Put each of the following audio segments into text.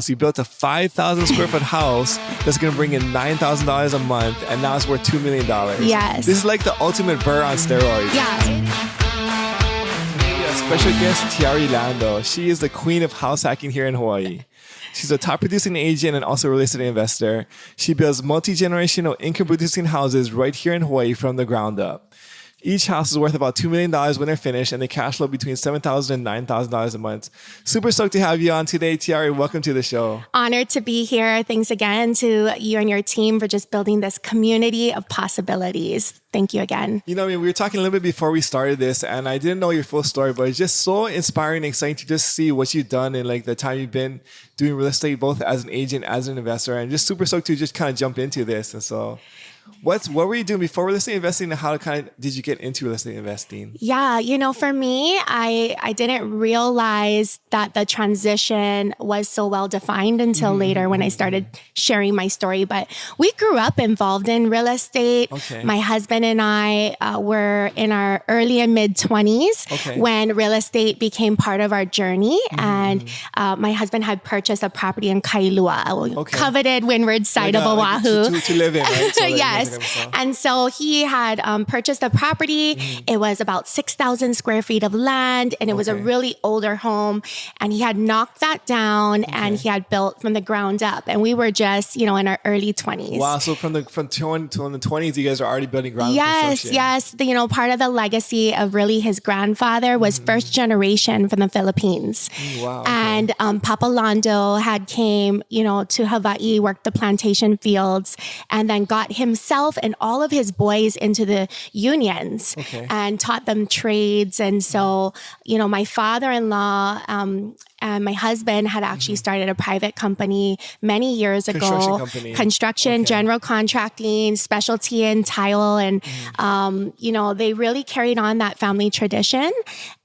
So you built a 5,000 square foot house that's going to bring in $9,000 a month, and now it's worth $2 million. Yes. This is like the ultimate burr on steroids. Yeah. Today, a special guest, Tiare Lando. She is the queen of house hacking here in Hawaii. She's a top producing agent and also a real estate investor. She builds multi-generational income producing houses right here in Hawaii from the ground up. Each house is worth about $2 million when they're finished, and they cash flow between $7,000 and $9,000 a month. Super stoked to have you on today, Tiare. Welcome to the show. Honored to be here. Thanks again to you and your team for just building this community of possibilities. Thank you again. You know, we were talking a little bit before we started this, and I didn't know your full story, but it's just so inspiring and exciting to just see what you've done in like the time you've been doing real estate, both as an agent, as an investor, and just super stoked to just kind of jump into this. And so what were you doing before real estate investing, and how did you get into real estate investing? Yeah, for me, I didn't realize that the transition was so well defined until later when I started sharing my story. But we grew up involved in real estate. Okay. My husband and I were in our early and mid 20s when real estate became part of our journey. And my husband had purchased a property in Kailua, coveted windward side of Oahu. To live in, right? So Yes. And so he had purchased a property. It was about 6,000 square feet of land, and it was a really older home. And he had knocked that down and he had built from the ground up. And we were just, in our early 20s. Wow. So from the 20s, you guys are already building ground construction. Yes. Part of the legacy of really his grandfather was first generation from the Philippines. Wow. And Papa Lando had came, to Hawaii, worked the plantation fields, and then got himself and all of his boys into the unions and taught them trades. And so, my father-in-law and my husband had actually started a private company many years ago. Construction, general contracting, specialty in tile. And, they really carried on that family tradition.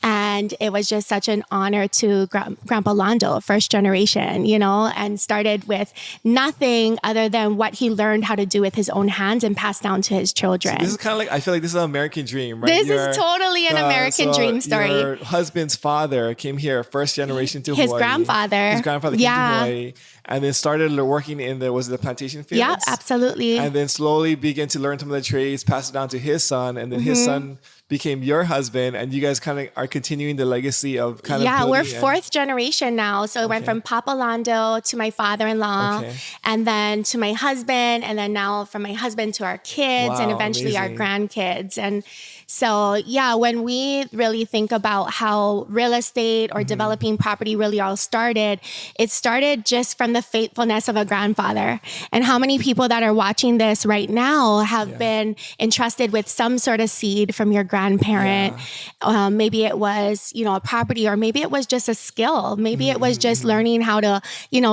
And it was just such an honor to Grandpa Lando, first generation, and started with nothing other than what he learned how to do with his own hands and passed down to his children. So this is kind of like, I feel like this is an American dream, right? This is totally an American dream story. Your husband's father came here, first generation to his Hawaii. His grandfather came to Hawaii and then started working in the plantation fields? Yeah, absolutely. And then slowly began to learn some of the trades, pass it down to his son, and then his son became your husband, and you guys kind of are continuing the legacy of we're fourth generation now. So it went from Papa Lando to my father-in-law, and then to my husband, and then now from my husband to our kids, and eventually our grandkids. And so, when we really think about how real estate or developing property really all started, it started just from the faithfulness of a grandfather. And how many people that are watching this right now have been entrusted with some sort of seed from your grandparent? Maybe it was, a property, or maybe it was just a skill. Maybe it was just learning how to,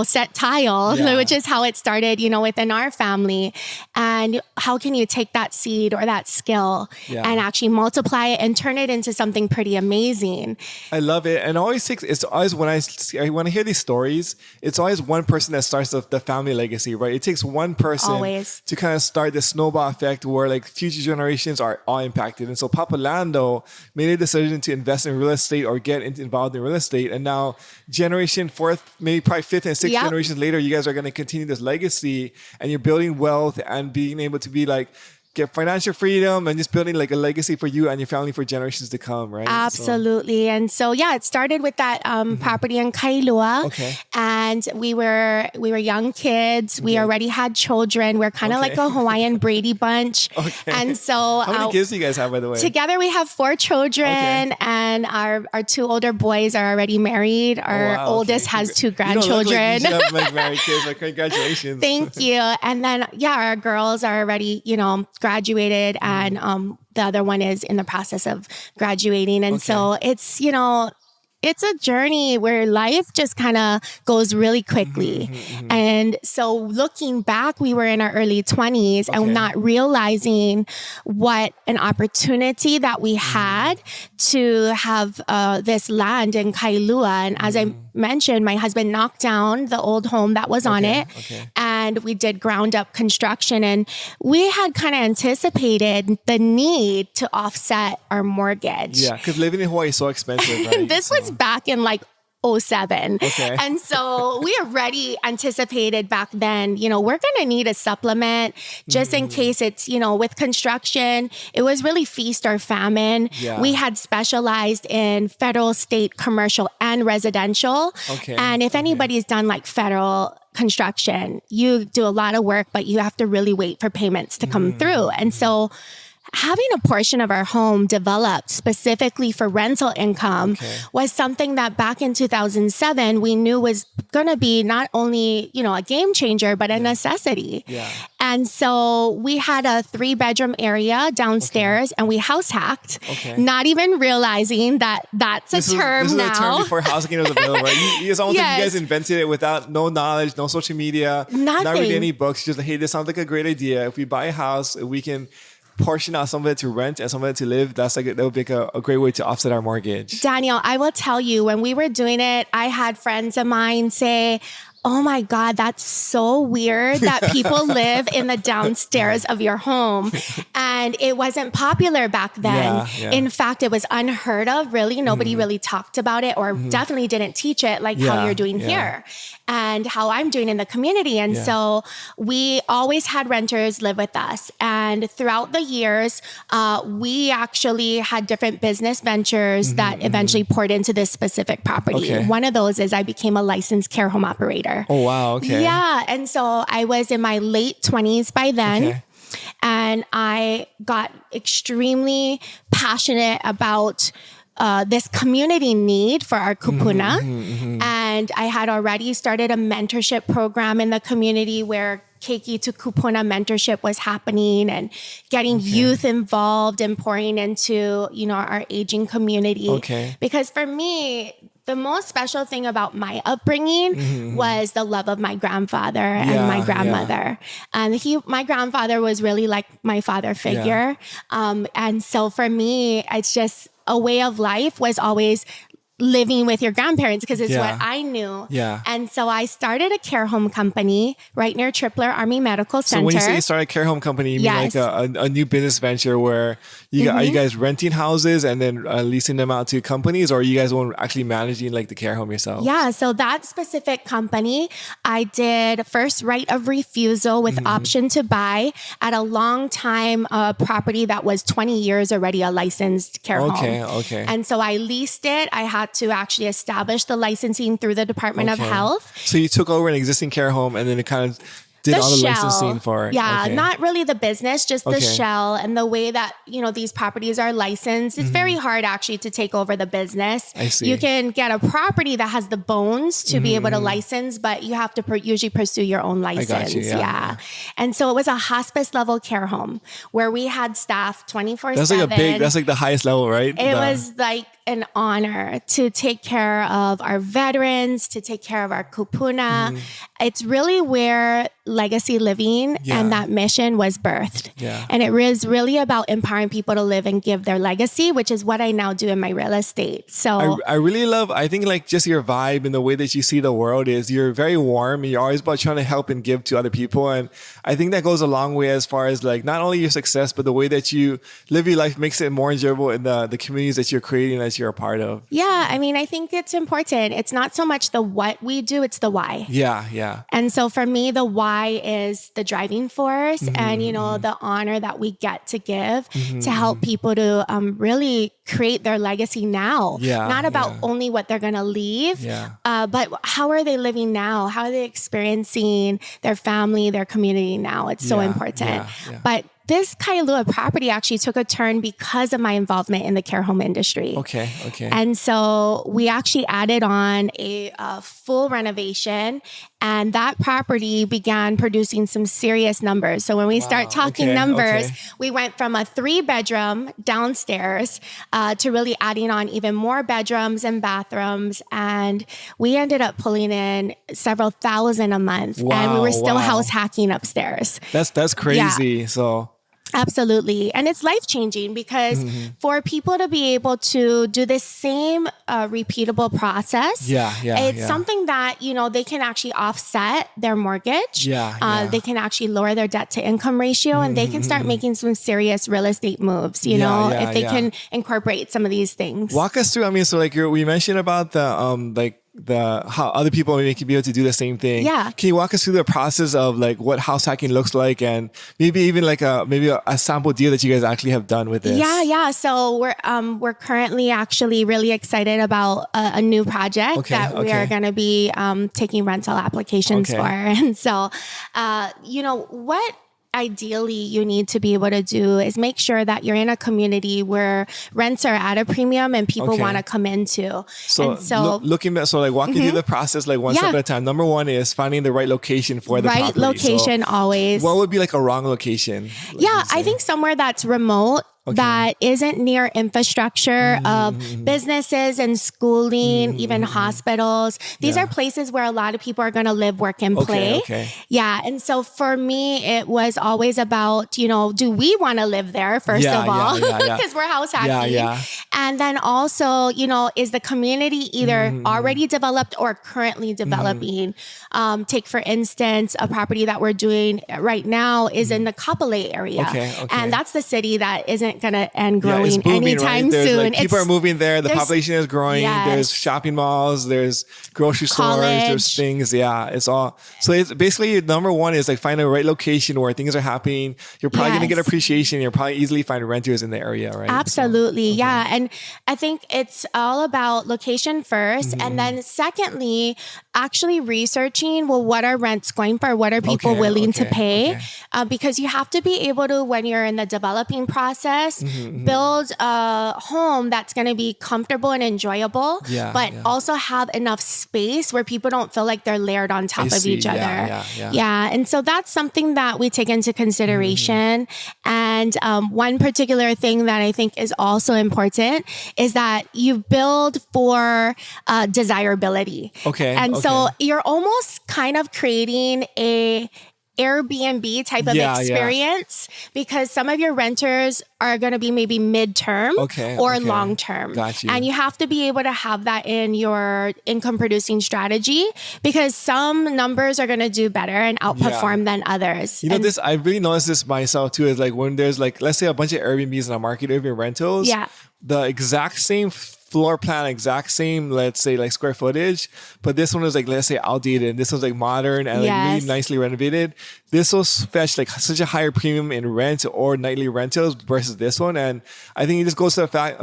set tile, which is how it started, within our family. And how can you take that seed or that skill and actually multiply it and turn it into something pretty amazing? I love it. And it's always when I hear these stories, it's always one person that starts the family legacy, right? It takes one person to kind of start the snowball effect where like future generations are all impacted. And so Papa Lando made a decision to invest in real estate or get involved in real estate. And now generation fourth, maybe probably fifth and sixth generations later, you guys are going to continue this legacy, and you're building wealth and being able to be like, get financial freedom and just building like a legacy for you and your family for generations to come, right? Absolutely. And so, it started with that property in Kailua. And we were young kids. We already had children. We're kind of like a Hawaiian Brady bunch. And so how many kids do you guys have, by the way? Together we have 4 children, and our 2 older boys are already married. Our oldest has 2 grandchildren. You don't look like you have like married kids, but congratulations. Thank you. And then, our girls are already, graduated, and the other one is in the process of graduating. And so it's, it's a journey where life just kind of goes really quickly. And so looking back, we were in our early 20s and not realizing what an opportunity that we had to have this land in Kailua. And as I mentioned, my husband knocked down the old home that was on it. And we did ground up construction. And we had kind of anticipated the need to offset our mortgage. Yeah, because living in Hawaii is so expensive, right? This was back in like 07. Okay. And so we already anticipated back then, we're going to need a supplement just in case it's, with construction, it was really feast or famine. Yeah. We had specialized in federal, state, commercial, and residential. Okay. And if anybody's done like federal construction, you do a lot of work, but you have to really wait for payments to come through. And so having a portion of our home developed specifically for rental income was something that back in 2007, we knew was going to be not only, a game changer, but a necessity. Yeah. And so we had a 3-bedroom area downstairs and we house hacked, not even realizing that that's a term now. This is a term before house hacking was available, right? It's almost like you guys invented it without no knowledge, no social media, not reading any books. Just like, hey, this sounds like a great idea. If we buy a house, we can portion out some of it to rent and some of it to live. That would be a great way to offset our mortgage. Daniel, I will tell you, when we were doing it, I had friends of mine say, oh my God, that's so weird that people live in the downstairs of your home. And it wasn't popular back then. Yeah. In fact, it was unheard of, really. Nobody really talked about it or definitely didn't teach it like how you're doing here and how I'm doing in the community. And so we always had renters live with us. And throughout the years, we actually had different business ventures that eventually poured into this specific property. Okay. One of those is I became a licensed care home operator. Oh, wow. Okay. Yeah. And so I was in my late 20s by then. Okay. And I got extremely passionate about this community need for our kupuna. And I had already started a mentorship program in the community where Keiki to Kupuna mentorship was happening and getting youth involved and pouring into, our aging community. Okay. Because for me, the most special thing about my upbringing was the love of my grandfather and my grandmother. And my grandfather was really like my father figure. And so for me, it's just a way of life was always living with your grandparents because it's what I knew. Yeah. And so I started a care home company right near Tripler Army Medical Center. So when you say you started a care home company, you mean like a new business venture where are you guys renting houses and then leasing them out to companies, or are you guys actually managing like the care home yourself? Yeah. So that specific company, I did first right of refusal with option to buy at a long time property that was 20 years already a licensed care home. Okay. And so I leased it. I had to actually establish the licensing through the Department of Health. So you took over an existing care home and then it kind of did all the licensing for it. Yeah, not really the business, just the shell and the way that, these properties are licensed. It's very hard actually to take over the business. I see. You can get a property that has the bones to be able to license, but you have to usually pursue your own license. I got you, yeah. And so it was a hospice level care home where we had staff 24/7. That's like the highest level, right? It was like an honor to take care of our veterans, to take care of our kupuna. It's really where legacy living and that mission was birthed. Yeah. And it was really about empowering people to live and give their legacy, which is what I now do in my real estate. So I really love, I think like just your vibe and the way that you see the world is you're very warm. You're always about trying to help and give to other people. And I think that goes a long way as far as like not only your success, but the way that you live your life makes it more enjoyable in the communities that you're creating that you're a part of. Yeah. I mean, I think it's important. It's not so much the what we do, it's the why. Yeah. And so for me, the why is the driving force and, the honor that we get to give to help people to really create their legacy now. Not about only what they're going to leave, but how are they living now? How are they experiencing their family, their community now? It's so important. But this Kailua property actually took a turn because of my involvement in the care home industry. Okay. And so we actually added on a full renovation, and that property began producing some serious numbers. So when we start talking numbers, we went from a 3-bedroom downstairs to really adding on even more bedrooms and bathrooms. And we ended up pulling in several thousand a month. And we were still house hacking upstairs. That's crazy. Yeah. So absolutely. And it's life-changing because for people to be able to do this same repeatable process, it's something that, they can actually offset their mortgage. They can actually lower their debt to income ratio and they can start making some serious real estate moves, if they can incorporate some of these things. Walk us through, so like we mentioned about the, how other people maybe can be able to do the same thing. Yeah. Can you walk us through the process of like what house hacking looks like, and maybe even like a sample deal that you guys actually have done with this? Yeah. So we're currently actually really excited about a new project that we are going to be taking rental applications for. And so, what ideally you need to be able to do is make sure that you're in a community where rents are at a premium and people want to come into. So walking through the process, like one step at a time. Number one is finding the right location for the property. Right location always. What would be like a wrong location? I think somewhere that's remote. That isn't near infrastructure of businesses and schooling, even hospitals. These are places where a lot of people are going to live, work, and play. Yeah. And so for me, it was always about, do we want to live there, first of all, because we're house hacking. And then also, is the community either already developed or currently developing? Take, for instance, a property that we're doing right now is in the Kapolei area. And that's the city that isn't going to end growing booming, anytime soon. Like, people are moving there. The population is growing. There's shopping malls. There's grocery stores. There's things. It's all. So it's basically number one is like find a right location where things are happening. You're probably going to get appreciation. You'll probably easily find renters in the area, right? Absolutely. So, And I think it's all about location first. And then secondly, actually researching, what are rents going for? What are people willing to pay? Because you have to be able to, when you're in the developing process, build a home that's going to be comfortable and enjoyable, but also have enough space where people don't feel like they're layered on top of each other. And so that's something that we take into consideration. And one particular thing that I think is also important is that you build for desirability. So you're almost kind of creating a Airbnb type of experience because some of your renters are going to be maybe midterm or long-term. And you have to be able to have that in your income producing strategy because some numbers are going to do better and outperform than others. I really noticed this myself too, is like when there's like, let's say a bunch of Airbnbs in the market, Airbnb rentals, the exact same floor plan, exact same, let's say like square footage, but this one was like, let's say outdated. This was like modern and like really nicely renovated. This will fetch like such a higher premium in rent or nightly rentals versus this one. And I think it just goes to the fact,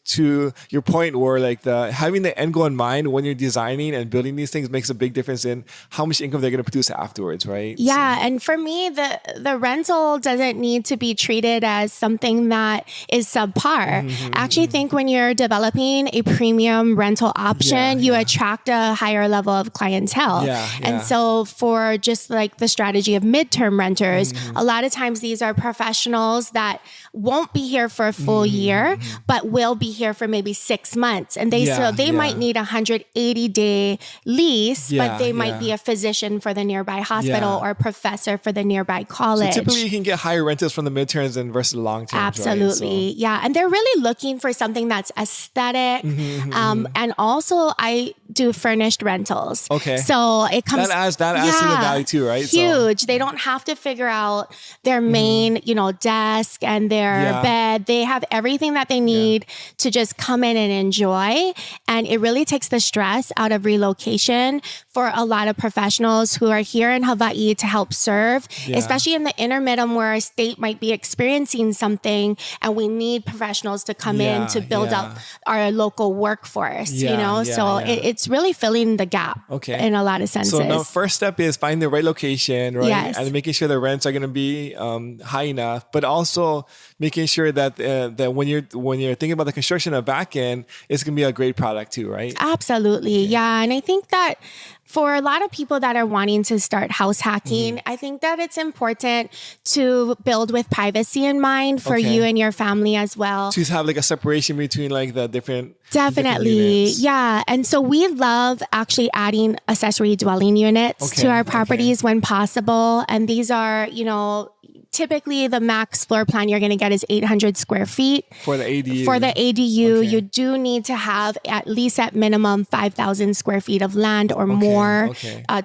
to your point where like having the end goal in mind when you're designing and building these things makes a big difference in how much income they're going to produce afterwards, right? And for me, the rental doesn't need to be treated as something that is subpar. I actually think when you're developing a premium rental option, you attract a higher level of clientele. And so for just like the strategy of midterm renters, a lot of times these are professionals that won't be here for a full year, but will be here for maybe 6 months. And they might need a 180-day lease, but they might be a physician for the nearby hospital or a professor for the nearby college. So typically you can get higher rentals from the midterms than versus the long terms. Absolutely. Right? And they're really looking for something that's aesthetic. And also I do furnished rentals. So it comes... That adds to the value too, right? Huge. They don't have to figure out their main, desk and their bed. They have everything that they need to just come in and enjoy. And it really takes the stress out of relocation for a lot of professionals who are here in Hawaii to help serve, especially in the intermittent where our state might be experiencing something and we need professionals to come in to build up our local workforce, it's really filling the gap in a lot of senses. So the first step is find the right location, right? And making sure the rents are going to be high enough, but also making sure that that when you're thinking about the construction of back end, it's going to be a great product too, right? Absolutely. And I think that for a lot of people that are wanting to start house hacking, I think that it's important to build with privacy in mind for you and your family as well. To have like a separation between like the different... Definitely. And so we love actually adding accessory dwelling units to our properties when possible. And these are, typically the max floor plan you're going to get is 800 square feet. For the ADU. For the ADU, you do need to have at least at minimum 5,000 square feet of land or more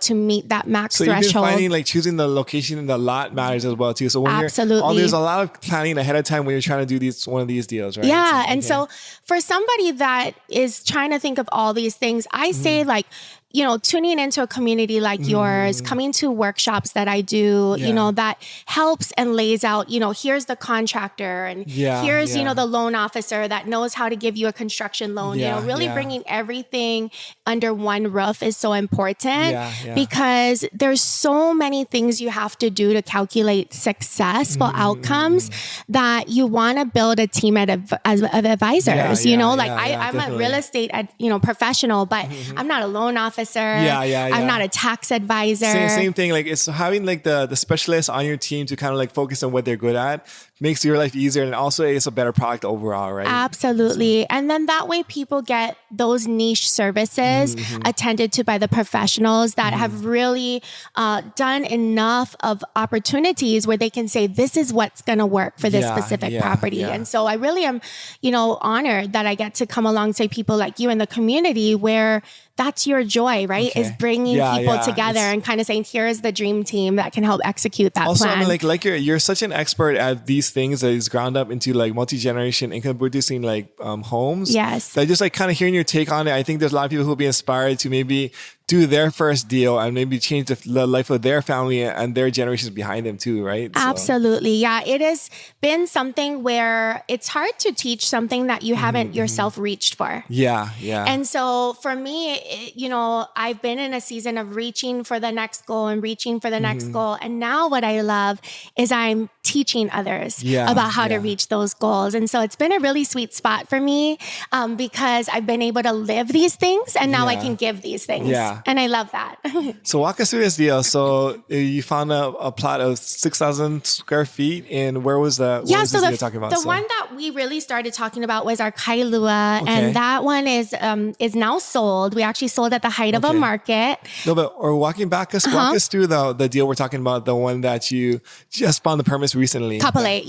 to meet that max threshold. So you've been finding like choosing the location in the lot matters as well too. So when there's a lot of planning ahead of time when you're trying to do one of these deals, right? Yeah. And so for somebody that is trying to think of all these things, I say like, you know, tuning into a community like yours, coming to workshops that I do, you know, that helps and lays out, you know, here's the contractor and here's, you know, the loan officer that knows how to give you a construction loan, you know, really bringing everything under one roof is so important because there's so many things you have to do to calculate successful outcomes that you want to build a team of advisors, you know, like I'm a real estate, you know, professional, but I'm not a loan officer. I'm not a tax advisor. Same thing. Like it's having like the specialists on your team to kind of like focus on what they're good at makes your life easier, and also it's a better product overall, right? Absolutely. So. And then that way people get those niche services attended to by the professionals that have really done enough of opportunities where they can say, this is what's going to work for this specific property. And so I really am, you know, honored that I get to come alongside people like you in the community where that's your joy, right? Is bringing people together and kind of saying, here's the dream team that can help execute that also, plan. I mean, like you're such an expert at these things that is ground up into like multi-generation income producing like homes. Yes. That just like kind of hearing your take on it. I think there's a lot of people who'll be inspired to maybe do their first deal and maybe change the life of their family and their generations behind them too, right? Absolutely. Yeah. It has been something where it's hard to teach something that you haven't yourself reached for. Yeah. And so for me, you know, I've been in a season of reaching for the next goal and reaching for the next goal. And now what I love is I'm teaching others about how to reach those goals. And so it's been a really sweet spot for me because I've been able to live these things and now I can give these things. Yeah. And I love that. So walk us through this deal. So you found a plot of 6,000 square feet, and where was the deal talking about? The one that we really started talking about was our Kailua, and that one is now sold. We actually sold at the height of a market. No, but walk us through the deal we're talking about, the one that you just found the permits recently. Kapolei,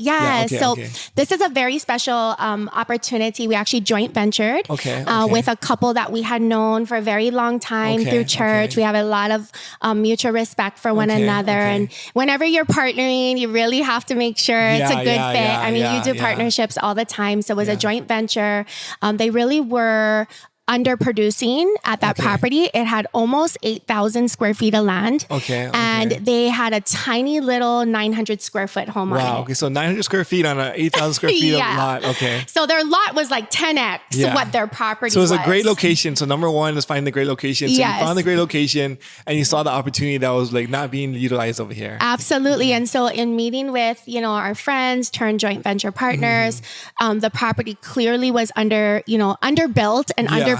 this is a very special opportunity. We actually joint ventured with a couple that we had known for a very long time through church. We have a lot of mutual respect for one another. And whenever you're partnering, you really have to make sure it's a good fit. I mean, you do partnerships all the time. So it was a joint venture. They really were underproducing at that property. It had almost 8,000 square feet of land. And they had a tiny little 900 square foot home on it. Wow. Okay. So 900 square feet on an 8,000 square feet of lot. Okay. So their lot was like 10x what their property was. So it was a great location. So number one is finding the great location. So you found the great location and you saw the opportunity that was like not being utilized over here. Absolutely. And so in meeting with, you know, our friends turned joint venture partners, the property clearly was underbuilt and underproducing.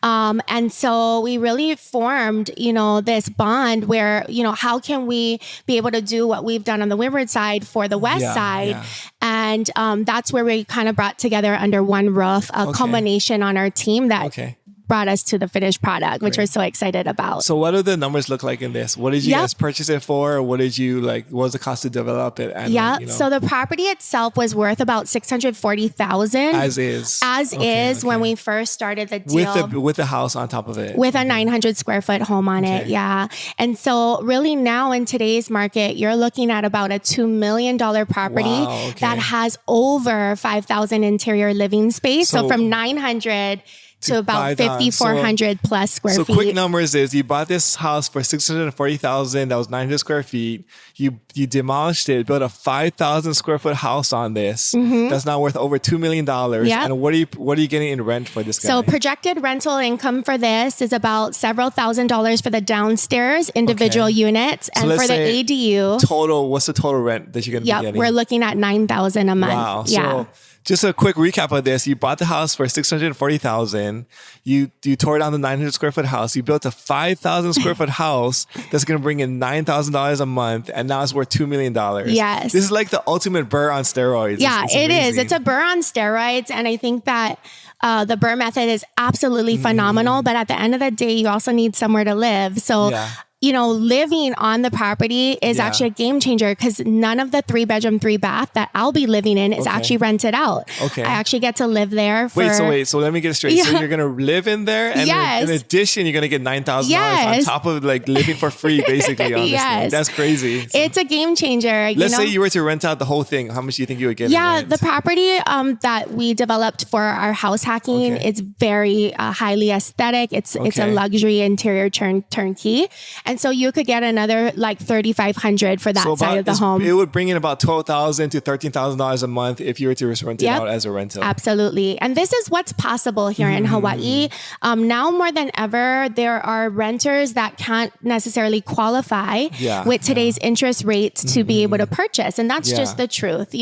And so we really formed, you know, this bond where, you know, how can we be able to do what we've done on the windward side for the west side? And that's where we kind of brought together under one roof, a culmination on our team that brought us to the finished product, which we're so excited about. So what do the numbers look like in this? What did you guys purchase it for? Or what did you what was the cost to develop it? And, so the property itself was worth about $640,000. As is when we first started the deal. With the house on top of it. With a 900 square foot home on it. Yeah. And so really now in today's market, you're looking at about a $2 million property that has over 5,000 interior living space. So from 900 to about 5,400 plus square feet. So quick numbers is you bought this house for $640,000. That was 900 square feet. You demolished it, built a 5,000 square foot house on this. That's now worth over $2 million. And what are you getting in rent for this guy? So projected rental income for this is about several $1,000s for the downstairs individual units. And for the ADU. What's the total rent that you're going to be getting? We're looking at $9,000 a month. Wow. So just a quick recap of this. You bought the house for $640,000. You tore down the 900 square foot house. You built a 5,000 square foot house that's going to bring in $9,000 a month. And now it's worth $2 million. Yes. This is like the ultimate burr on steroids. Yeah, it is. It's a burr on steroids. And I think that the burr method is absolutely phenomenal. But at the end of the day, you also need somewhere to live. So living on the property is actually a game changer because none of the 3-bedroom, 3-bath that I'll be living in is actually rented out. Okay. I actually get to live there for... So let me get it straight. So you're going to live in there and in addition, you're going to get $9,000 on top of like living for free basically on this thing. That's crazy. It's a game changer. Let's say you were to rent out the whole thing. How much do you think you would get? Yeah, the property that we developed for our house hacking, it's very highly aesthetic. It's a luxury interior turnkey. And so you could get another like $3,500 for that side of the home. It would bring in about $12,000 to $13,000 a month if you were to rent it out as a rental. Absolutely. And this is what's possible here in Hawaii. Now more than ever, there are renters that can't necessarily qualify with today's interest rates to be able to purchase. And that's just the truth,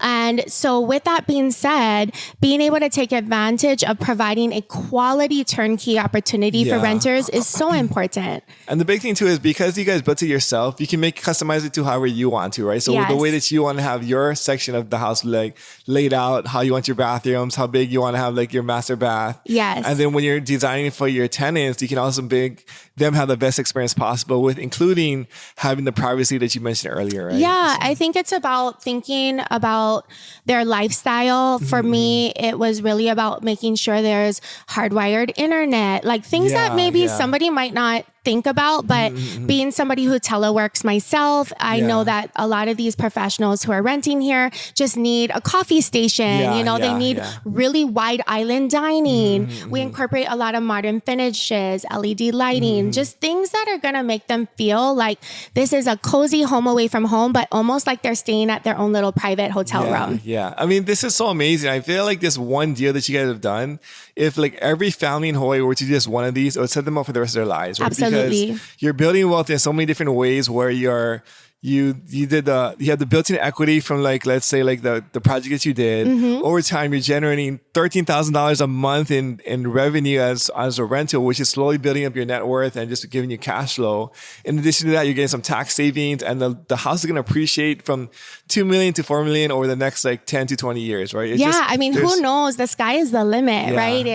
And so with that being said, being able to take advantage of providing a quality turnkey opportunity for renters is so important. And the big thing too is because you guys built it yourself, you can customize it to however you want to, right? So the way that you want to have your section of the house like laid out, how you want your bathrooms, how big you want to have like your master bath. Yes. And then when you're designing for your tenants, you can also make them have the best experience possible with including having the privacy that you mentioned earlier, right? Yeah, I think it's about thinking about their lifestyle. For me, it was really about making sure there's hardwired internet, like things that maybe somebody might not think about, but being somebody who teleworks myself, I know that a lot of these professionals who are renting here just need a coffee station. They need really wide island dining. We incorporate a lot of modern finishes, LED lighting, just things that are going to make them feel like this is a cozy home away from home, but almost like they're staying at their own little private hotel room. Yeah. I mean, this is so amazing. I feel like this one deal that you guys have done, if like every family in Hawaii were to do just one of these, it would set them up for the rest of their lives. Right? Absolutely. Because you're building wealth in so many different ways where you have the built-in equity from like, let's say like the project that you did. Over time, you're generating $13,000 a month in revenue as a rental, which is slowly building up your net worth and just giving you cash flow. In addition to that, you're getting some tax savings and the house is going to appreciate from $2 million to $4 million over the next like 10 to 20 years, right? Who knows? The sky is the limit, right?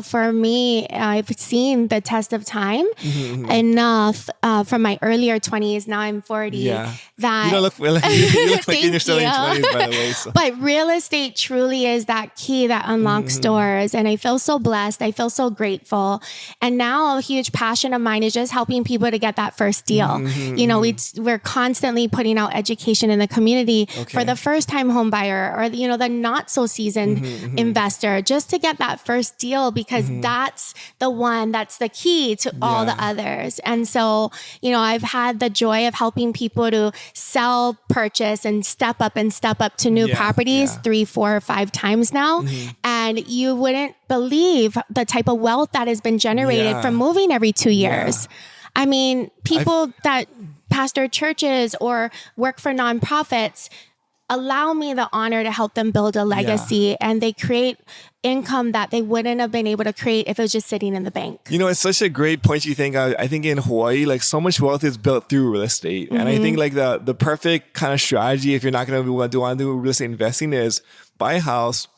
For me, I've seen the test of time enough from my earlier 20s. Now I'm 40. That you don't look, you look like you're still in your 20s, by the way. So. But real estate truly is that key that unlocks doors. And I feel so blessed. I feel so grateful. And now a huge passion of mine is just helping people to get that first deal. We're constantly putting out education in the community for the first time home buyer or, the not so seasoned investor, just to get that first deal because that's the one that's the key to all the others. And so, I've had the joy of helping people to sell, purchase, and step up to new properties 3, 4, or 5 times now. And you wouldn't believe the type of wealth that has been generated from moving every 2 years. I mean, people that pastor churches or work for nonprofits allow me the honor to help them build a legacy and they create income that they wouldn't have been able to create if it was just sitting in the bank. It's such a great point you think. I think in Hawaii, like so much wealth is built through real estate. And I think like the perfect kind of strategy, if you're not going to want to do real estate investing, is buy a house,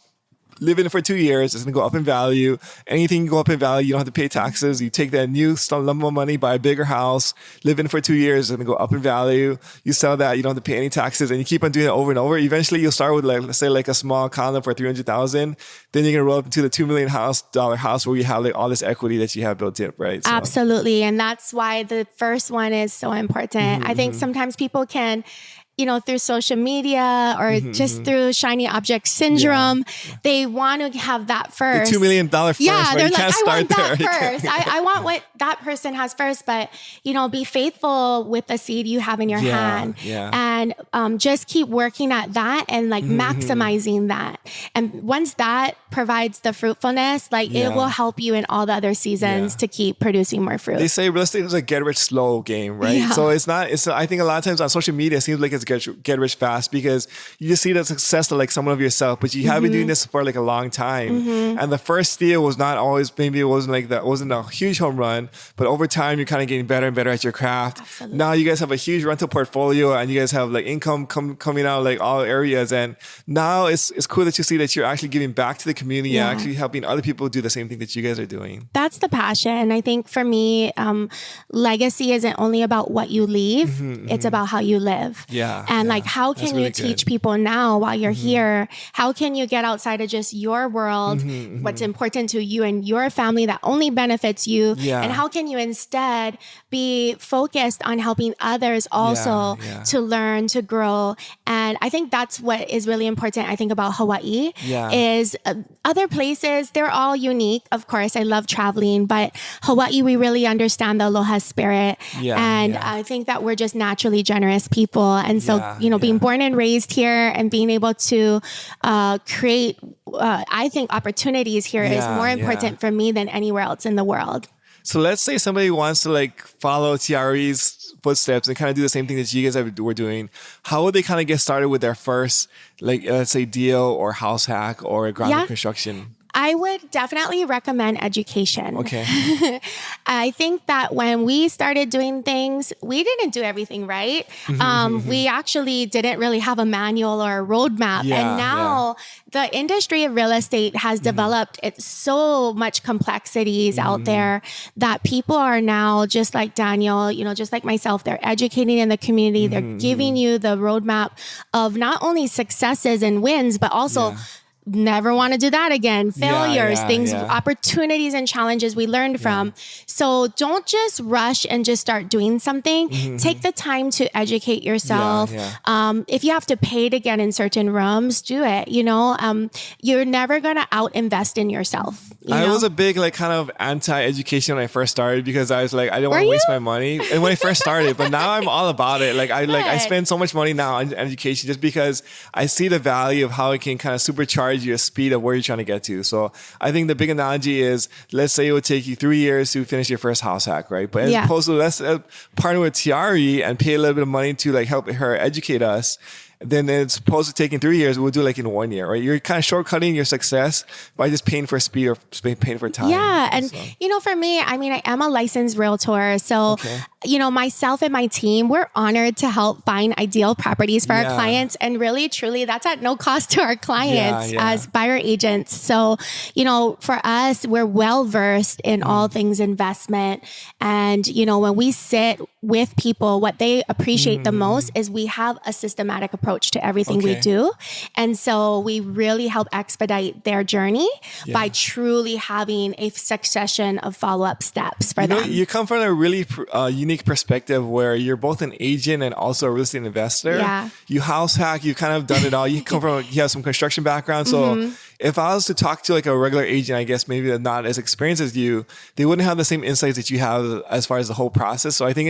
live in it for 2 years. It's going to go up in value. Anything can go up in value. You don't have to pay taxes. You take that new lump of money, buy a bigger house, live in it for 2 years. It's going to go up in value. You sell that. You don't have to pay any taxes. And you keep on doing it over and over. Eventually, you'll start with like, let's say like a small condo for $300,000. Then you're going to roll up into the $2 million house where you have like all this equity that you have built in, right? So. Absolutely. And that's why the first one is so important. I think sometimes people can through social media or just through shiny object syndrome, they want to have that first. The $2 million first. Yeah, they're like, I want that first. I want what that person has first, but be faithful with the seed you have in your hand, and just keep working at that and like maximizing that. And once that provides the fruitfulness, like it will help you in all the other seasons to keep producing more fruit. They say real estate is a get rich slow game, right? Yeah. So it's not. I think a lot of times on social media, it seems like it's get rich fast because you just see the success of like someone of yourself, but you have been doing this for like a long time. And the first deal was not always, maybe it wasn't a huge home run, but over time you're kind of getting better and better at your craft. Absolutely. Now you guys have a huge rental portfolio and you guys have of like income coming out of like all areas. And now it's cool that you see that you're actually giving back to the community and actually helping other people do the same thing that you guys are doing. That's the passion. I think for me, legacy isn't only about what you leave, it's about how you live. And like, how can you teach people now while you're here? How can you get outside of just your world, what's important to you and your family that only benefits you? And how can you instead be focused on helping others also to learn, to grow? And I think that's what is really important. I think about Hawaii is other places, they're all unique. Of course, I love traveling, but Hawaii, we really understand the aloha spirit. And I think that we're just naturally generous people. And so, you know, being born and raised here and being able to create, I think opportunities here is more important for me than anywhere else in the world. So let's say somebody wants to like follow Tiare's footsteps and kind of do the same thing that you guys were doing. How would they kind of get started with their first, like, let's say deal or house hack or ground construction? I would definitely recommend education. Okay. I think that when we started doing things, we didn't do everything right. We actually didn't really have a manual or a roadmap. And now the industry of real estate has developed so much complexities out there that people are now, just like Daniel, you know, just like myself, they're educating in the community. They're giving you the roadmap of not only successes and wins, but also never want to do that again. Failures, opportunities and challenges we learned from. So don't just rush and just start doing something. Take the time to educate yourself. If you have to pay to get in certain rooms, do it. You know, you're never going to out invest in yourself. I was a big like kind of anti-education when I first started because I was like, I don't want to waste my money. And when I first started, but now I'm all about it. Like I spend so much money now on education just because I see the value of how it can kind of supercharge your speed of where you're trying to get to. So I think the big analogy is, let's say it would take you 3 years to finish your first house hack, right? But as opposed to let's partner with Tiare and pay a little bit of money to like help her educate us. Then it's supposed to taking 3 years. We'll do like in 1 year, right? You're kind of shortcutting your success by just paying for speed or paying for time. And you know, for me, I mean, I am a licensed realtor. So, you know, myself and my team, we're honored to help find ideal properties for our clients. And really, truly, that's at no cost to our clients as buyer agents. So, you know, for us, we're well-versed in all things investment. And, you know, when we sit with people, what they appreciate the most is we have a systematic approach to everything we do. And so we really help expedite their journey by truly having a succession of follow-up steps for them. You come from a really unique perspective where you're both an agent and also a real estate investor. You house hack, you kind of done it all. You have some construction background. So if I was to talk to like a regular agent, I guess maybe not as experienced as you, they wouldn't have the same insights that you have as far as the whole process. So I think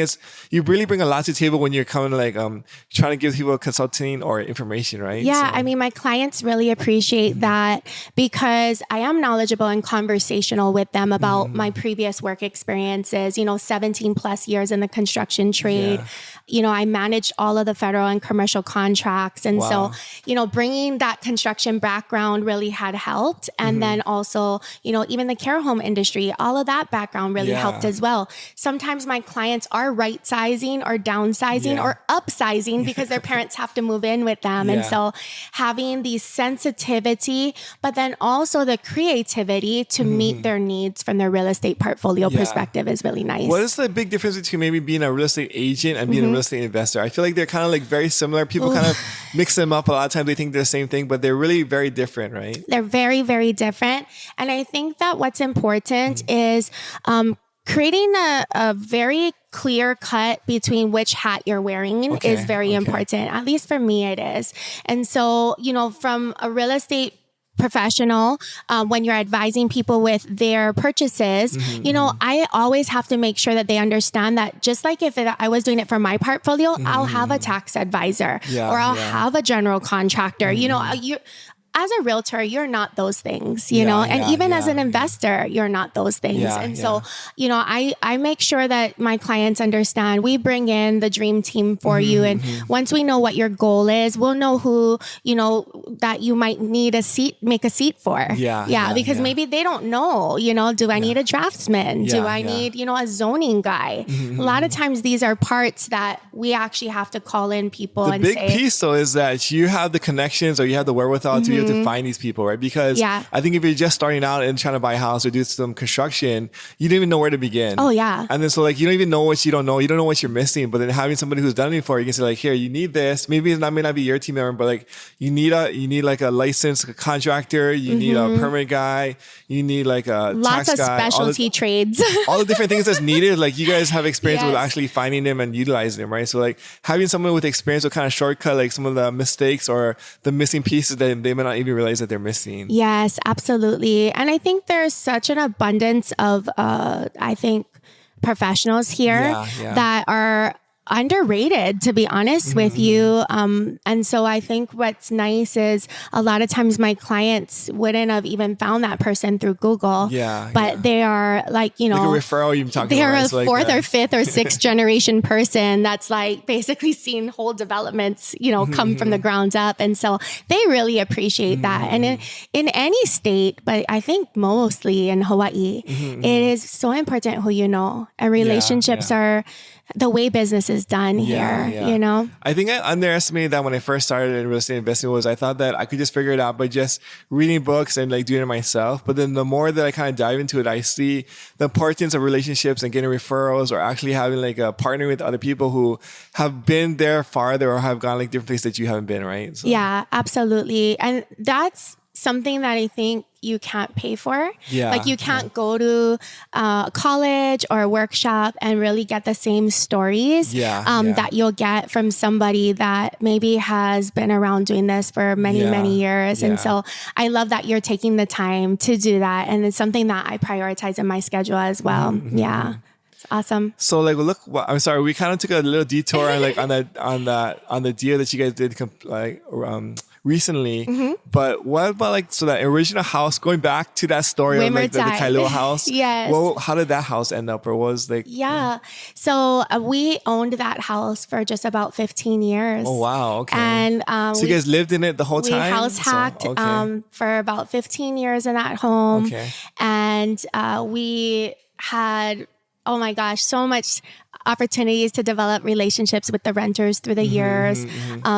you really bring a lot to the table when you're coming like trying to give people consulting or information, right? I mean, my clients really appreciate that because I am knowledgeable and conversational with them about my previous work experiences, you know, 17 plus years in the construction trade. You know, I managed all of the federal and commercial contracts. And so, you know, bringing that construction background really had helped. And then also, you know, even the care home industry, all of that background really helped as well. Sometimes my clients are right sizing or downsizing or upsizing because their parents have to move in with them. And so having the sensitivity, but then also the creativity to meet their needs from their real estate portfolio perspective is really nice. What is the big difference between maybe being a real estate agent and being a real estate investor? I feel like they're kind of like very similar. People kind of mix them up. A lot of times they think they're the same thing, but they're really very different, right? They're very, very different. And I think that what's important is creating a very clear cut between which hat you're wearing is very important. At least for me, it is. And so, you know, from a real estate professional, when you're advising people with their purchases, you know, I always have to make sure that they understand that just like if I was doing it for my portfolio, I'll have a tax advisor or I'll have a general contractor. You know, as a realtor, you're not those things, you know, and even as an investor, you're not those things. So, you know, I make sure that my clients understand we bring in the dream team for you. And once we know what your goal is, we'll know who, you know, that you might need make a seat for. Because maybe they don't know, you know, do I need a draftsman? Do I need, you know, a zoning guy? A lot of times these are parts that we actually have to call in people and say. The big piece though is that you have the connections or you have the wherewithal to be able to find these people, right? Because I think if you're just starting out and trying to buy a house or do some construction, you don't even know where to begin. Oh yeah. And then so like you don't even know what you don't know. You don't know what you're missing. But then having somebody who's done it before, you can say like, here, you need this. Maybe it may not be your team member, but like you need like a licensed contractor. You need a permit guy. You need like a lots tax of guy, specialty trades. All the different things that's needed. Like you guys have experience with actually finding them and utilizing them, right? So like having someone with experience will kind of shortcut like some of the mistakes or the missing pieces that they may not even realize that they're missing. Yes, absolutely. And I think there's such an abundance of, I think, professionals here that are underrated, to be honest with you. And so I think what's nice is a lot of times my clients wouldn't have even found that person through Google. But they are like, you know, like a referral you're talking they're about. They're a fourth or fifth or sixth generation person that's like basically seen whole developments, you know, come from the ground up. And so they really appreciate that. And in any state, but I think mostly in Hawaii, it is so important who you know. And relationships are the way business is done here, you know? I think I underestimated that when I first started in real estate investing. I thought that I could just figure it out by just reading books and like doing it myself. But then the more that I kind of dive into it, I see the importance of relationships and getting referrals or actually having like a partner with other people who have been there farther or have gone like different places that you haven't been, right? So. Yeah, absolutely. And that's something that I think you can't pay for. Like you can't go to college or a workshop and really get the same stories that you'll get from somebody that maybe has been around doing this for many years. And so I love that you're taking the time to do that. And it's something that I prioritize in my schedule as well. It's awesome. So like, look, I'm sorry, we kind of took a little detour on like on the deal that you guys did recently, but what about like, so that original house, going back to that story of like the Kailua house? Well, how did that house end up, or was like? So we owned that house for just about 15 years. Oh, wow. Okay. And so you guys lived in it the whole time? We house hacked for about 15 years in that home. And we had, oh my gosh, so much opportunities to develop relationships with the renters through the years.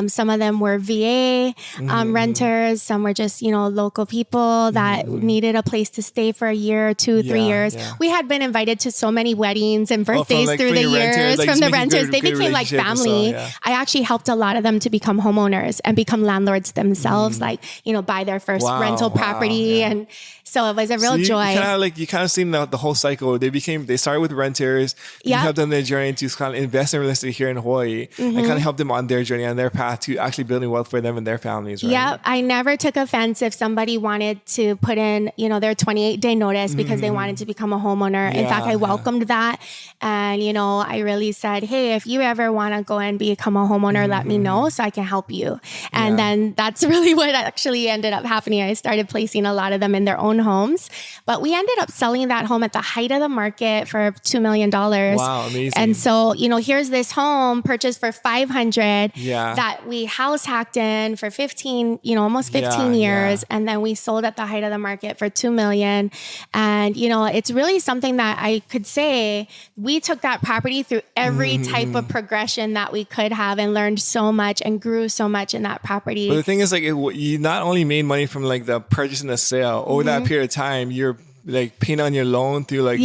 Some of them were VA renters. Some were just, you know, local people that needed a place to stay for a year, 2, 3 years. We had been invited to so many weddings and birthdays through the years from the renters. They became like family. I actually helped a lot of them to become homeowners and become landlords themselves, like, you know, buy their first rental property. And so it was a real joy. You kind of seen the whole cycle. They started with renters. You helped them their journey to kind of invest in real estate here in Hawaii and kind of help them on their journey, on their path to actually building wealth for them and their families, right? Yeah, I never took offense if somebody wanted to put in, you know, their 28-day notice because they wanted to become a homeowner. In fact, I welcomed that. And, you know, I really said, hey, if you ever want to go and become a homeowner, let me know so I can help you. And then that's really what actually ended up happening. I started placing a lot of them in their own homes, but we ended up selling that home at the height of the market for $2 million. Wow, amazing. And so, you know, here's this home purchased for $500 that we house hacked in for 15, you know, almost 15 years. And then we sold at the height of the market for $2 million. And, you know, it's really something that I could say we took that property through every type of progression that we could have and learned so much and grew so much in that property. But the thing is, like, you not only made money from like the purchase and the sale over that period of time, you're like paying on your loan through like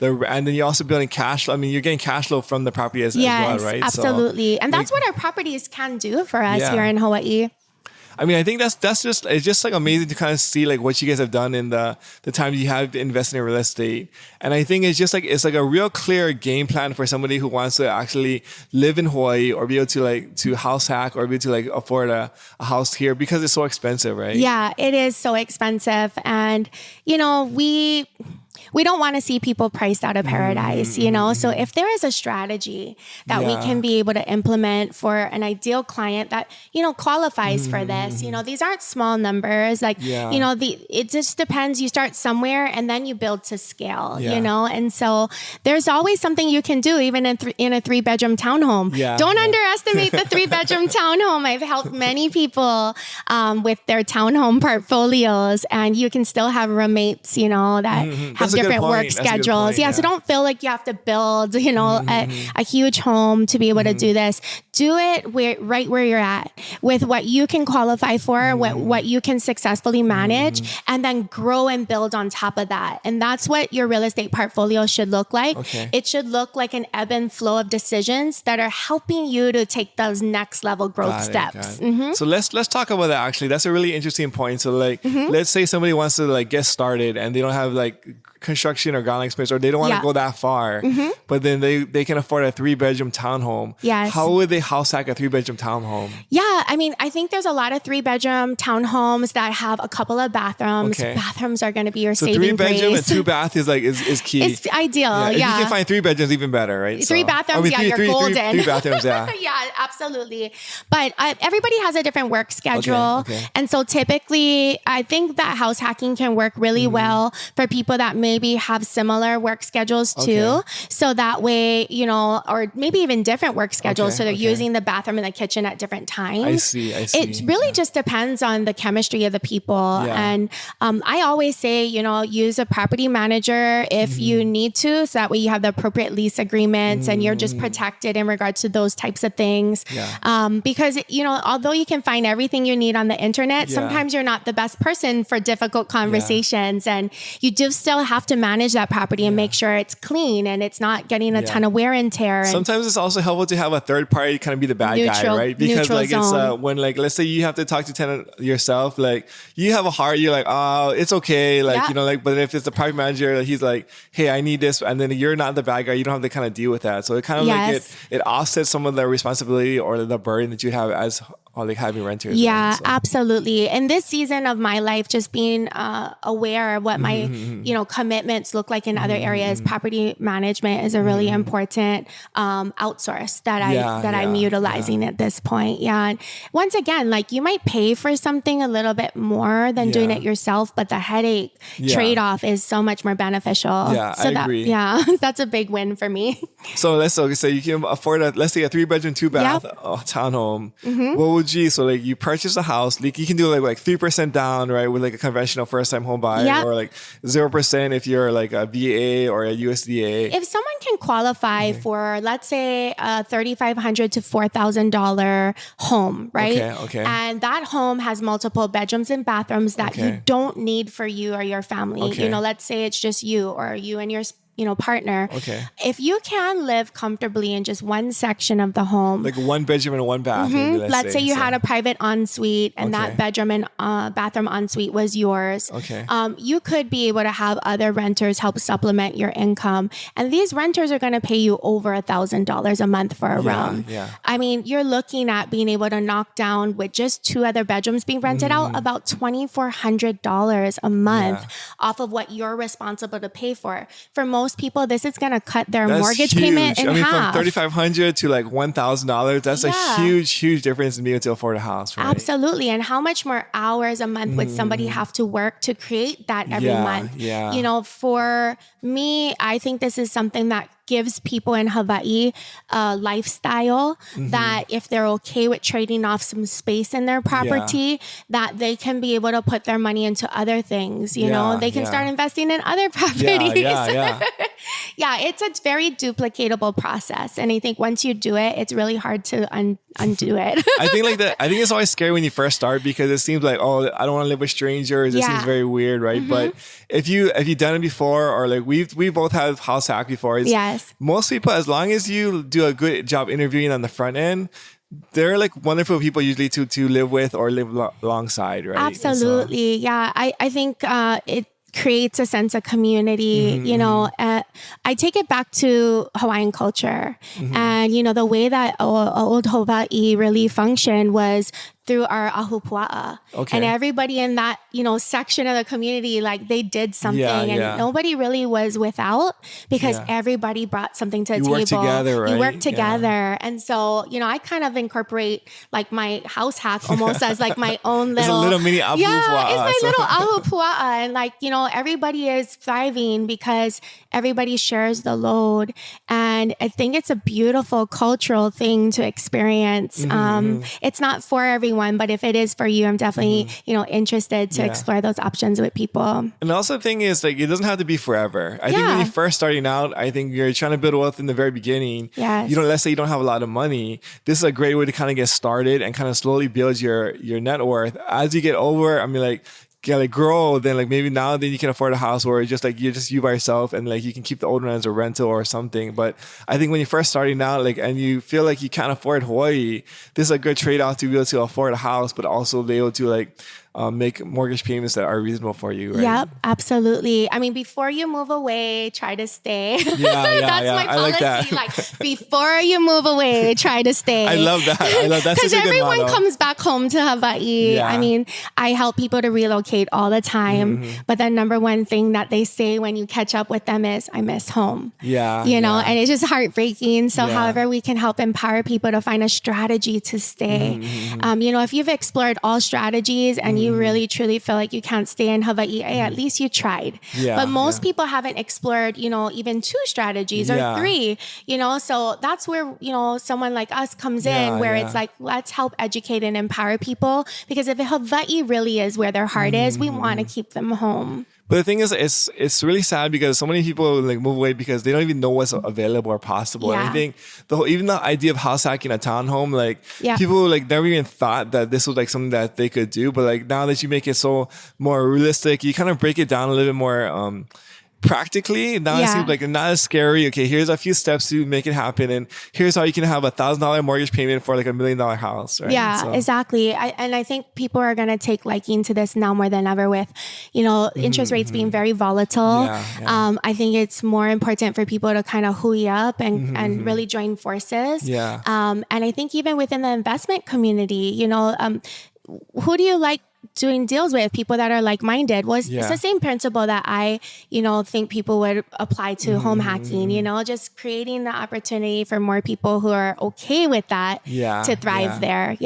and then you're also building cash flow. I mean, you're getting cash flow from the property as well, right? Absolutely. And that's what our properties can do for us here in Hawaii. I mean, I think it's just like amazing to kind of see like what you guys have done in the time you have invested in real estate. And I think it's just like, it's like a real clear game plan for somebody who wants to actually live in Hawaii or be able to like to house hack or be able to like afford a house here because it's so expensive, right? Yeah, it is so expensive. And, you know, we don't want to see people priced out of paradise, you know? So if there is a strategy that we can be able to implement for an ideal client that, you know, qualifies for this, you know, these aren't small numbers. Like, you know, it just depends. You start somewhere and then you build to scale, you know? And so there's always something you can do, even in a 3-bedroom townhome. Don't underestimate the 3-bedroom townhome. I've helped many people with their townhome portfolios, and you can still have roommates, you know, that have different work schedules. So don't feel like you have to build, you know, a huge home to be able to do this. Do it right where you're at with what you can qualify for, what you can successfully manage, and then grow and build on top of that. And that's what your real estate portfolio should look like. It should look like an ebb and flow of decisions that are helping you to take those next level growth steps. So let's talk about that. Actually, that's a really interesting point. So like, let's say somebody wants to like get started and they don't have like construction or ground experience, or they don't want to go that far, but then they can afford a 3-bedroom townhome. How would they house hack a 3-bedroom townhome? I mean, I think there's a lot of 3-bedroom townhomes that have a couple of bathrooms. Bathrooms are going to be your saving grace. 3-bedroom and 2-bath is key. It's ideal. If you can find 3 bedrooms, even better, right? 3 bathrooms, you're golden. 3 bathrooms, yeah, absolutely. But everybody has a different work schedule. And so typically, I think that house hacking can work really well for people that maybe have similar work schedules too. So that way, you know, or maybe even different work schedules. So they're using the bathroom and the kitchen at different times. I see. It really just depends on the chemistry of the people. And I always say, you know, use a property manager if you need to. So that way you have the appropriate lease agreements and you're just protected in regards to those types of things. Because, you know, although you can find everything you need on the internet, sometimes you're not the best person for difficult conversations. And you do still have to manage that property and make sure it's clean and it's not getting a ton of wear and tear. Sometimes it's also helpful to have a third party kind of be the bad guy, right? Because like it's when like, let's say you have to talk to tenant yourself, like you have a heart, you're like, oh, it's okay. Like, you know, like, but if it's the property manager, he's like, hey, I need this. And then you're not the bad guy. You don't have to kind of deal with that. So it kind of like it offsets some of the responsibility or the burden that you have as like having renters. Absolutely. And this season of my life, just being aware of what my, you know, commitments look like in other areas, property management is a really important outsource that I'm utilizing at this point. And once again, like you might pay for something a little bit more than doing it yourself, but the headache trade-off is so much more beneficial. I agree. That's a big win for me. So let's say you can afford let's say a 3-bedroom, 2-bath townhome. What would so like you purchase a house, like you can do like 3% down, right, with like a conventional first-time home buyer, or like 0% if you're like a VA or a USDA. If someone can qualify for, let's say, a $3,500 to $4,000 home, right? And that home has multiple bedrooms and bathrooms that you don't need for you or your family. You know, let's say it's just you or you and your partner. If you can live comfortably in just one section of the home, like 1 bedroom and 1 bath, maybe, let's say you had a private ensuite and that bedroom and bathroom ensuite was yours. You could be able to have other renters help supplement your income, and these renters are going to pay you over $1,000 a month for a room. I mean, you're looking at being able to knock down with just 2 other bedrooms being rented out about $2,400 a month off of what you're responsible to pay for. For most people, this is going to cut their mortgage payment in half. From $3,500 to like $1,000, that's a huge difference in being able to afford a house, right? Absolutely. And how much more hours a month would somebody have to work to create that every month? You know, for me, I think this is something that gives people in Hawaii a lifestyle that if they're okay with trading off some space in their property, that they can be able to put their money into other things. You know, they can start investing in other properties. It's a very duplicatable process. And I think once you do it, it's really hard to undo it. I think it's always scary when you first start because it seems like, oh, I don't want to live with strangers. It seems very weird, right? But if you've done it before, or like we both have house hack before. Most people, as long as you do a good job interviewing on the front end, they're like wonderful people usually to live with or live alongside, right? Absolutely. I think it creates a sense of community. You know, I take it back to Hawaiian culture. And, you know, the way that old Hawaii really functioned was through our ahupua'a. Okay. And everybody in that, section of the community, like they did something and nobody really was without because everybody brought something to the table. You worked together, right? You worked together. Yeah. And so, I kind of incorporate like my house hack almost as like my own little... It's a little mini ahupua'a. Yeah, it's my little ahupua'a. And like, everybody is thriving because everybody shares the load. And I think it's a beautiful cultural thing to experience. It's not for everyone, but if it is for you, I'm definitely, interested to explore those options with people. And also the thing is like, it doesn't have to be forever. I think when you're first starting out, I think you're trying to build wealth in the very beginning. Yes. Let's say you don't have a lot of money. This is a great way to kind of get started and kind of slowly build your net worth. As you get over, I mean, like grow, then like maybe now then you can afford a house where it's just like you're just you by yourself and like you can keep the old one as a rental or something. But I think when you're first starting out, like, and you feel like you can't afford Hawaii, this is a good trade-off to be able to afford a house, but also be able to like make mortgage payments that are reasonable for you, right? Yep, absolutely. I mean, before you move away, try to stay. That's my policy. I like that. Like, before you move away, try to stay. I love that. Because everyone comes back home to Hawaii. Yeah. I mean, I help people to relocate all the time. But the number one thing that they say when you catch up with them is, I miss home. Yeah. And it's just heartbreaking. So however we can help empower people to find a strategy to stay. If you've explored all strategies and you really truly feel like you can't stay in Hawaii, at least you tried. But most people haven't explored, even 2 strategies or 3, so that's where, someone like us comes in where it's like, let's help educate and empower people, because if Hawaii really is where their heart is, we want to keep them home. But the thing is, it's really sad because so many people like move away because they don't even know what's available or possible. And I think even the idea of house hacking a townhome, like people like never even thought that this was like something that they could do. But like now that you make it so more realistic, you kind of break it down a little bit more practically. Now it seems like not as scary. Okay, here's a few steps to make it happen, and here's how you can have $1,000 mortgage payment for like $1 million house. Right? Yeah, exactly. I think people are going to take liking to this now more than ever with, interest rates being very volatile. I think it's more important for people to kind of hui up and really join forces. And I think even within the investment community, who do you like doing deals with? People that are like-minded. It's the same principle that I, think people would apply to home hacking, just creating the opportunity for more people who are okay with that to thrive there.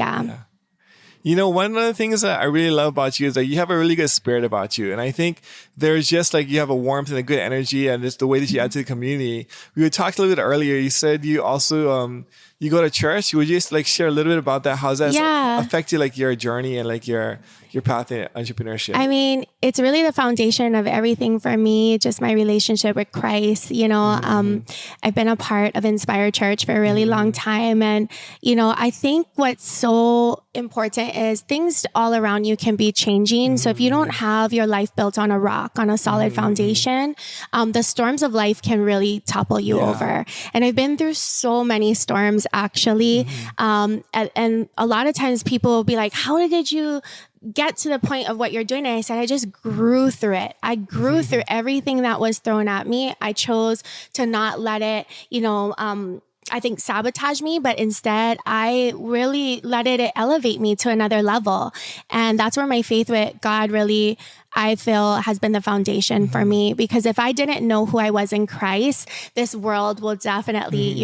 One of the things that I really love about you is that you have a really good spirit about you. And I think there's just like, you have a warmth and a good energy, and it's the way that you add to the community. We had talked a little bit earlier. You said you also, you go to church. Would you just like share a little bit about that? How's that affected like your journey and like your path in entrepreneurship? I mean, it's really the foundation of everything for me, just my relationship with Christ. I've been a part of Inspire Church for a really long time. And, I think what's so important is things all around you can be changing. So if you don't have your life built on a rock, on a solid foundation, the storms of life can really topple you over. And I've been through so many storms, actually. And a lot of times people will be like, how did you get to the point of what you're doing? And I said, I just grew through it. I grew through everything that was thrown at me. I chose to not let it, I think sabotage me, but instead I really let it elevate me to another level. And that's where my faith with God really, I feel, has been the foundation for me, because if I didn't know who I was in Christ, this world will definitely,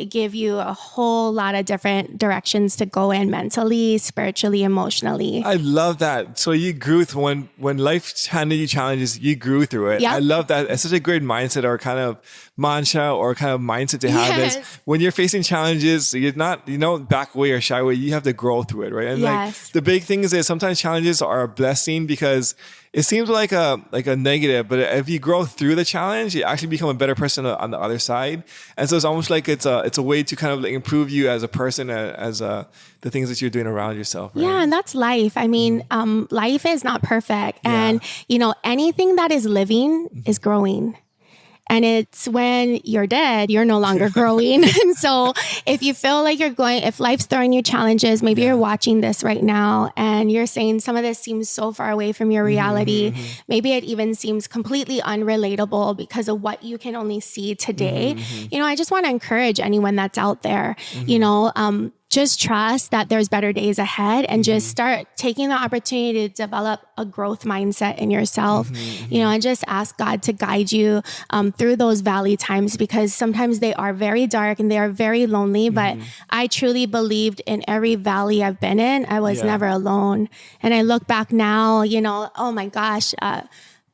give you a whole lot of different directions to go in mentally, spiritually, emotionally. I love that. So you grew through when life handed you challenges, you grew through it. Yep. I love that. It's such a great mindset or kind of mantra or kind of mindset to have is when you're facing challenges, you're not, back away or shy away. You have to grow through it, right? And like the big thing is that sometimes challenges are a blessing because it seems like a negative, but if you grow through the challenge, you actually become a better person on the other side. And so it's almost like it's a way to kind of like improve you as a person, as the things that you're doing around yourself. Right? Yeah, and that's life. I mean, life is not perfect, and anything that is living is growing. And it's when you're dead, you're no longer growing. And so if you feel like if life's throwing you challenges, maybe you're watching this right now and you're saying some of this seems so far away from your reality. Maybe it even seems completely unrelatable because of what you can only see today. I just want to encourage anyone that's out there, just trust that there's better days ahead and just start taking the opportunity to develop a growth mindset in yourself, you know, and just ask God to guide you through those valley times, because sometimes they are very dark and they are very lonely. But I truly believed in every valley I've been in, I was never alone. And I look back now, you know, oh my gosh,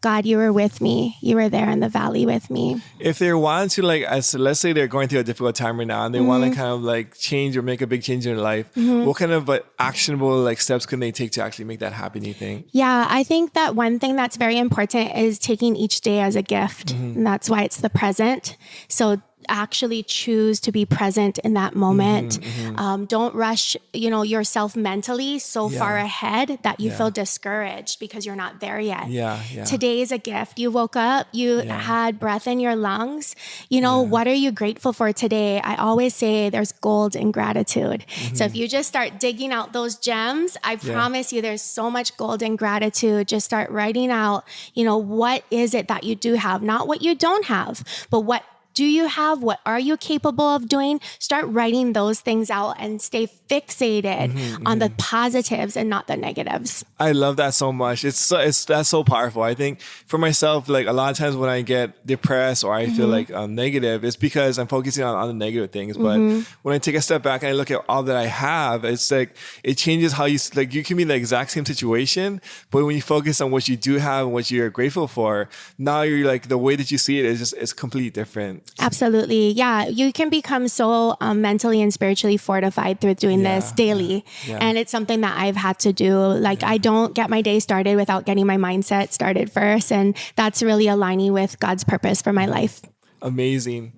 God, you were with me. You were there in the valley with me. If they want to, like, let's say they're going through a difficult time right now and they want to kind of like change or make a big change in their life, what kind of actionable like steps can they take to actually make that happen, you think? Yeah, I think that one thing that's very important is taking each day as a gift. And that's why it's the present. So actually choose to be present in that moment. Don't rush, you know, yourself mentally so far ahead that you feel discouraged because you're not there yet. Today is a gift. You woke up, you had breath in your lungs. You know, what are you grateful for today? I always say there's gold in gratitude. So if you just start digging out those gems, I promise you there's so much gold in gratitude. Just start writing out, you know, what is it that you do have? Not what you don't have, but what do you have? What are you capable of doing? Start writing those things out and stay fixated on the positives and not the negatives. I love that so much. That's so powerful. I think for myself, like a lot of times when I get depressed or I feel like negative, it's because I'm focusing on the negative things. But when I take a step back and I look at all that I have, it's like it changes how you like. You can be in the exact same situation, but when you focus on what you do have and what you're grateful for, now you're like the way that you see it is just it's completely different. Absolutely. Yeah. You can become so mentally and spiritually fortified through doing this daily. And it's something that I've had to do. Like I don't get my day started without getting my mindset started first. And that's really aligning with God's purpose for my life. Amazing.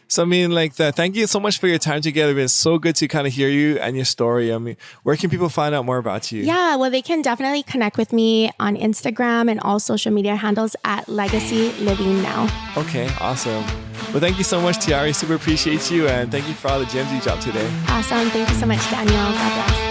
So I mean, like thank you so much for your time together. It's been so good to kind of hear you and your story. I mean, where can people find out more about you? Yeah, well, they can definitely connect with me on Instagram and all social media handles at Legacy Living Now. Okay, awesome. Well, thank you so much, Tiare. Super appreciate you. And thank you for all the gems you dropped today. Awesome. Thank you so much, Daniel. God bless.